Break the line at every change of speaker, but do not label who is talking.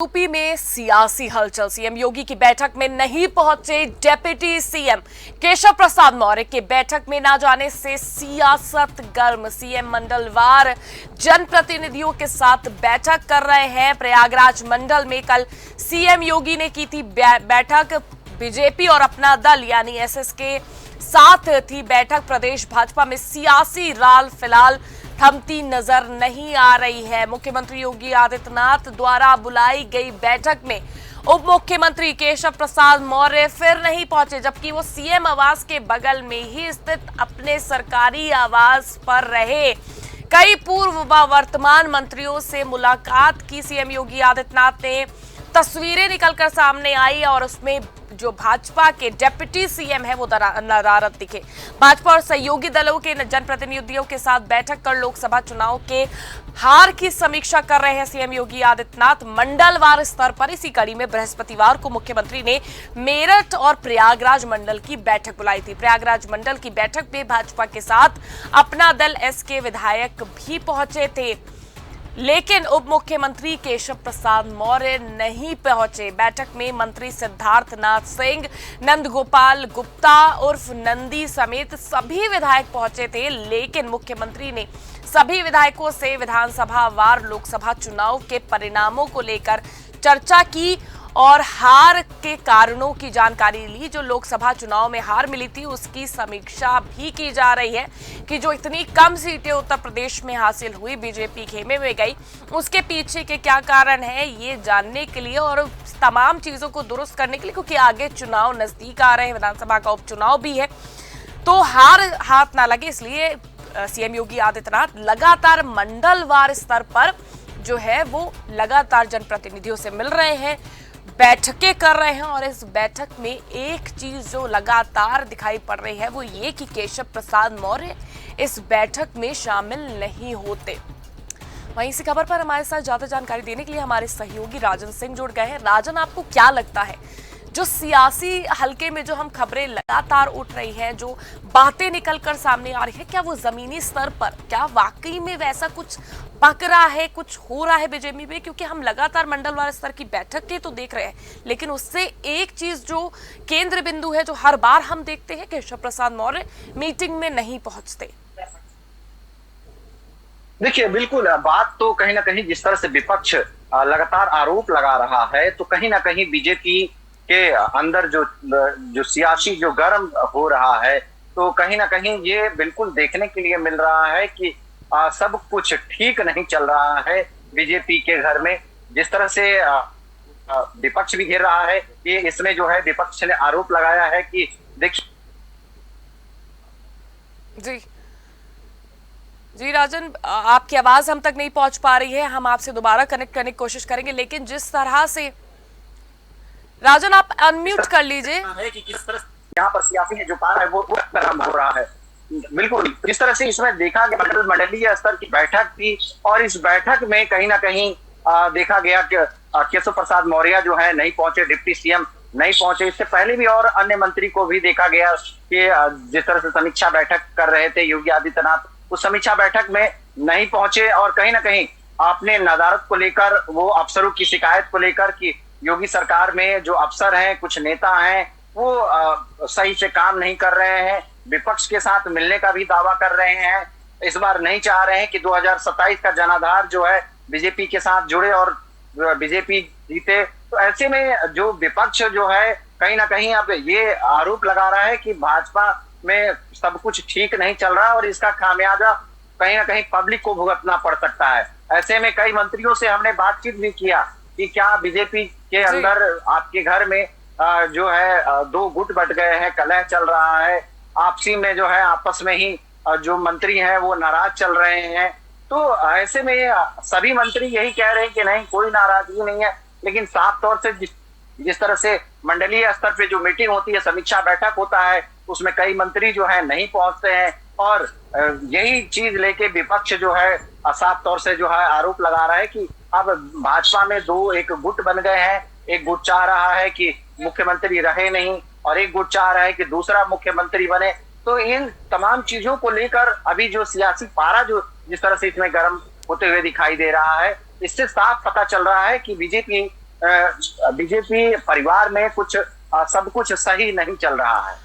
UP में सियासी हलचल। सीएम योगी की बैठक में नहीं पहुंचे डिप्टी सीएम केशव प्रसाद मौर्य के बैठक में ना जाने से सियासत गर्म। सीएम मंडलवार जनप्रतिनिधियों के साथ बैठक कर रहे हैं। प्रयागराज मंडल में कल सीएम योगी ने की थी बैठक। बीजेपी और अपना दल यानी एसएस के साथ थी बैठक। प्रदेश भाजपा में सियासी राल फिलहाल थमती नजर नहीं आ रही है। मुख्यमंत्री योगी आदित्यनाथ द्वारा बुलाई गई बैठक में उप मुख्यमंत्री केशव प्रसाद मौर्य फिर नहीं पहुंचे, जबकि वो सीएम आवास के बगल में ही स्थित अपने सरकारी आवास पर रहे। कई पूर्व व वर्तमान मंत्रियों से मुलाकात की सीएम योगी आदित्यनाथ ने। तस्वीरें निकलकर सामने आई और उसमें जो भाजपा के डिप्टी सीएम है वो नदारद दिखे। भाजपा और सहयोगी दलों के जनप्रतिनिधियों के साथ बैठक कर लोकसभा चुनाव के हार की समीक्षा कर रहे हैं सीएम योगी आदित्यनाथ मंडलवार स्तर पर। इसी कड़ी में बृहस्पतिवार को मुख्यमंत्री ने मेरठ और प्रयागराज मंडल की बैठक बुलाई थी। प्रयागराज मंडल की बैठक में भाजपा के साथ अपना दल एस के विधायक भी पहुंचे थे, लेकिन उप मुख्यमंत्री केशव प्रसाद मौर्य नहीं पहुंचे। बैठक में मंत्री सिद्धार्थ नाथ सिंह, नंदगोपाल गुप्ता उर्फ नंदी समेत सभी विधायक पहुंचे थे, लेकिन मुख्यमंत्री ने सभी विधायकों से विधानसभा वार लोकसभा चुनाव के परिणामों को लेकर चर्चा की और हार के कारणों की जानकारी ली। जो लोकसभा चुनाव में हार मिली थी उसकी समीक्षा भी की जा रही है कि जो इतनी कम सीटें उत्तर प्रदेश में हासिल हुई, बीजेपी खेमे में गई, उसके पीछे के क्या कारण है ये जानने के लिए और तमाम चीजों को दुरुस्त करने के लिए, क्योंकि आगे चुनाव नजदीक आ रहे हैं, विधानसभा का उपचुनाव भी है, तो हार हाथ ना लगे, इसलिए सीएम योगी आदित्यनाथ लगातार मंडलवार स्तर पर जो है वो लगातार जनप्रतिनिधियों से मिल रहे हैं, बैठकें कर रहे हैं। और इस बैठक में एक चीज जो लगातार दिखाई पड़ रही है वो ये कि केशव प्रसाद मौर्य इस बैठक में शामिल नहीं होते। वहीं इसी खबर पर हमारे साथ ज्यादा जानकारी देने के लिए हमारे सहयोगी राजन सिंह जुड़ गए हैं। राजन, आपको क्या लगता है जो सियासी हलके में जो हम खबरें लगातार उठ रही हैं, जो बातें निकलकर सामने आ रही है, क्या वो जमीनी स्तर पर क्या वाकई में वैसा कुछ पक रहा है, कुछ हो रहा है बीजेपी में? क्योंकि हम लगातार मंडलवार स्तर की बैठक के तो देख रहे हैं, लेकिन उससे एक चीज जो केंद्र बिंदु है, जो हर बार हम देखते हैं, केशव प्रसाद मौर्य मीटिंग में नहीं पहुंचते।
देखिए, बिल्कुल बात तो कहीं ना कहीं जिस तरह से विपक्ष लगातार आरोप लगा रहा है, तो कहीं ना कहीं बीजेपी के अंदर जो सियासी जो गर्म हो रहा है, तो कहीं ना कहीं ये बिल्कुल देखने के लिए मिल रहा है कि सब कुछ ठीक नहीं चल रहा है बीजेपी के घर में। जिस तरह से विपक्ष भी घेर रहा है कि इसमें जो है विपक्ष ने आरोप लगाया है कि देखिए
जी राजन, आपकी आवाज हम तक नहीं पहुंच पा रही है, हम आपसे दोबारा कनेक्ट करने की कोशिश करेंगे, लेकिन जिस तरह से राजन आप अनम्यूट कर लीजिए
कि किस तरह यहाँ पर सियासी जो पारा है वो गर्म हो रहा है। बिल्कुल जिस तरह से इसमें देखा गया मंडलीय स्तर की बैठक थी और इस बैठक में कहीं ना कहीं देखा गया कि केशव प्रसाद मौर्य जो है नहीं पहुंचे, डिप्टी सीएम नहीं पहुंचे। इससे पहले भी और अन्य मंत्री को भी देखा गया कि जिस तरह से समीक्षा बैठक कर रहे थे योगी आदित्यनाथ, उस समीक्षा बैठक में नहीं पहुंचे और कहीं ना कहीं अपने नदारत को लेकर, वो अफसरों की शिकायत को लेकर कि योगी सरकार में जो अफसर हैं, कुछ नेता हैं, वो सही से काम नहीं कर रहे हैं, विपक्ष के साथ मिलने का भी दावा कर रहे हैं, इस बार नहीं चाह रहे हैं कि 2027 का जनाधार जो है बीजेपी के साथ जुड़े और बीजेपी जीते। तो ऐसे में जो विपक्ष जो है कहीं ना कहीं अब ये आरोप लगा रहा है कि भाजपा में सब कुछ ठीक नहीं चल रहा और इसका खामियाजा कहीं ना कहीं पब्लिक को भुगतना पड़ सकता है। ऐसे में कई मंत्रियों से हमने बातचीत भी किया कि क्या बीजेपी के अंदर आपके घर में जो है दो गुट बट गए हैं, कलह चल रहा है, आपसी में जो है आपस में ही जो मंत्री हैं वो नाराज चल रहे हैं। तो ऐसे में सभी मंत्री यही कह रहे हैं कि नहीं, कोई नाराजगी नहीं है, लेकिन साफ तौर से जिस तरह से मंडलीय स्तर पे जो मीटिंग होती है, समीक्षा बैठक होता है, उसमें कई मंत्री जो है नहीं पहुंचते हैं और यही चीज लेके विपक्ष जो है साफ तौर से जो है आरोप लगा रहा है कि अब भाजपा में दो एक गुट बन गए हैं। एक गुट चाह रहा है कि मुख्यमंत्री रहे नहीं और एक गुट चाह रहा है कि दूसरा मुख्यमंत्री बने। तो इन तमाम चीजों को लेकर अभी जो सियासी पारा जो जिस तरह से इसमें गर्म होते हुए दिखाई दे रहा है, इससे साफ पता चल रहा है कि बीजेपी बीजेपी परिवार में कुछ सब कुछ सही नहीं चल रहा है।